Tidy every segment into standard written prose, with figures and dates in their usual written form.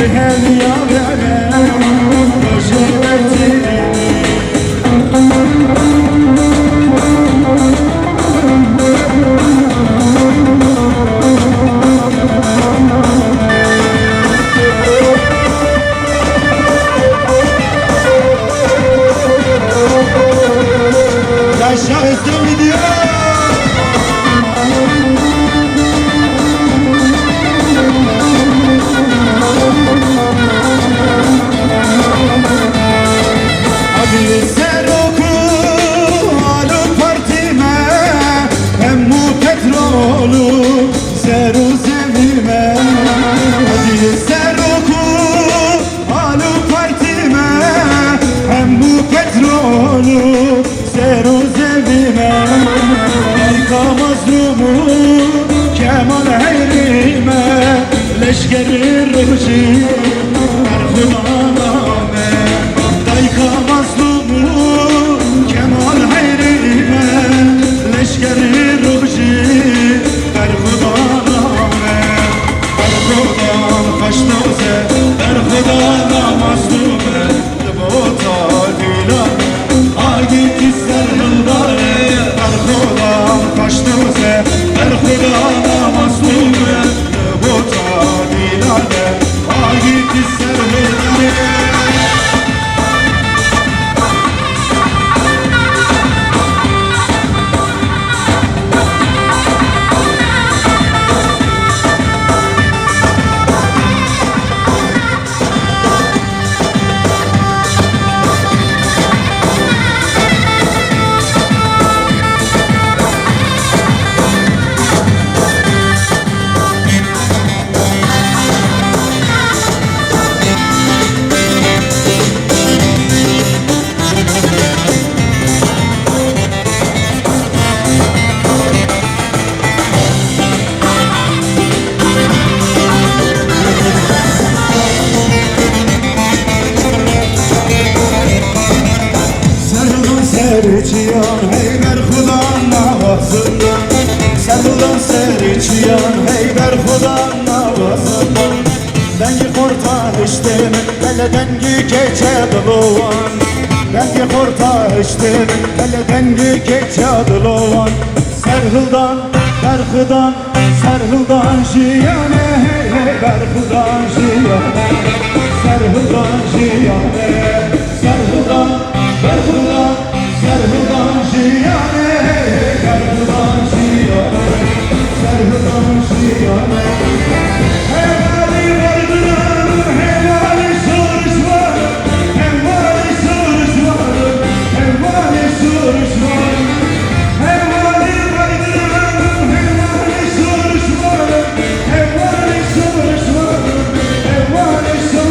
hem yâre hoşemetini Yaşa Özlem gidiyor. Hadi sen oku alıp partime Emmu petrolü seru sevime Hadi sen oku alıp partime Emmu petrolü seru sevime Arka mazlumu kemal heyrime Leşkeri rıcı Erhumaname Dayka mazlumu kemal heyrime Leşkeri rıcı Erhumaname Erhuman kaçtavze Erhudana mazlume Debota dilane Agiti serhildane Erhuman kaçtavze Erhudana mazlume Debota dilane Agiti serhildane Seriçiyan Heyber Xudan navazından Sarılan seriçiyan Heyber Xudan navazından Dengi korta içtim Hele dengi keçe dılovan Dengi korta içtim Hele dengi keçe dılovan Serhıldan, Berhıdan, Serhıldan jiyane Heyber Xudan jiyane Serhıldan jiyane Serhıldan, Berhıdan Serhıdan jiyane, Serhıdan jiyane, Serhıdan jiyane. Hevali vardır, hevali soruş var, hevali soruş var, hevali soruş var. Hevali vardır, hevali soruş var, hevali soruş var, hevali soruş var.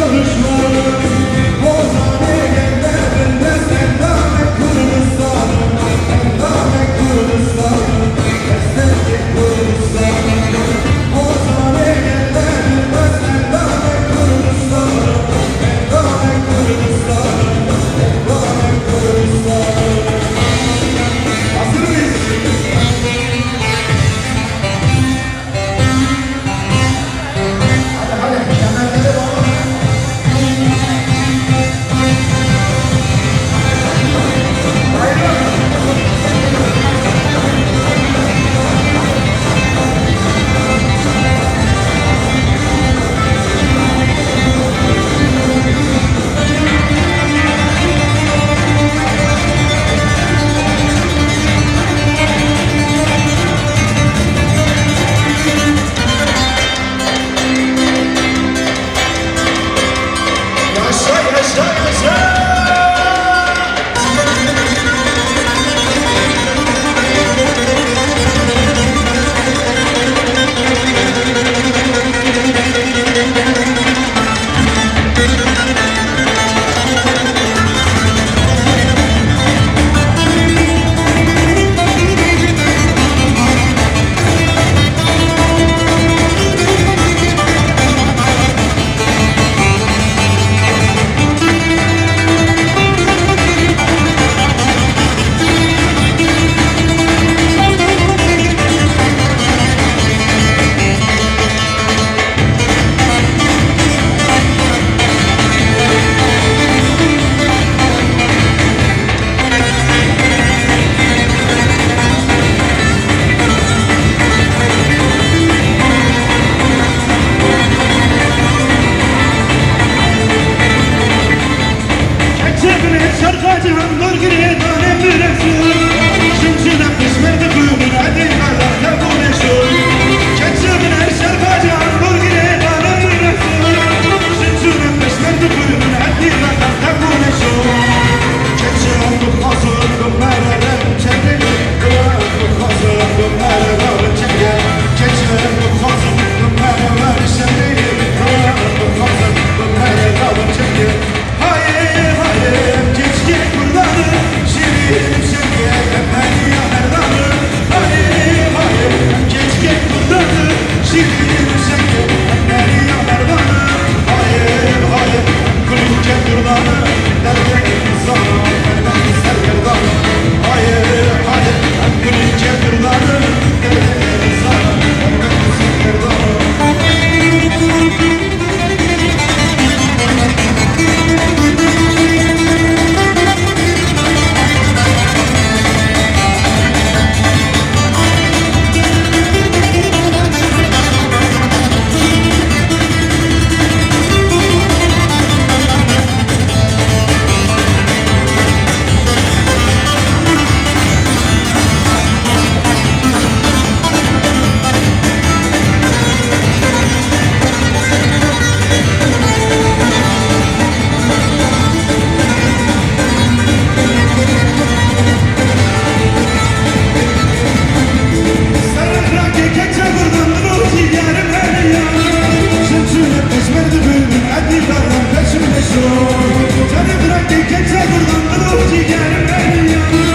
Seni bıraktı geçe buradan durup ciğerim benim yanım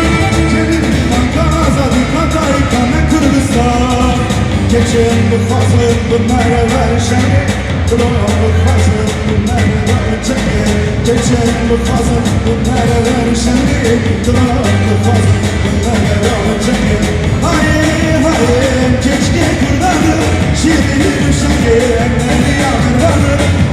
Senin banka azadı Katay kana Kırgızistan Geçen bu fazıl bunlara ver şehri Duran bu fazıl bunlara ver şehri Geçen bu fazıl bunlara ver şehri Duran bu fazıl bunlara ver şehri Hayır hayır keşke kurdanım Şirin düşen yeğenleri yağdırmadım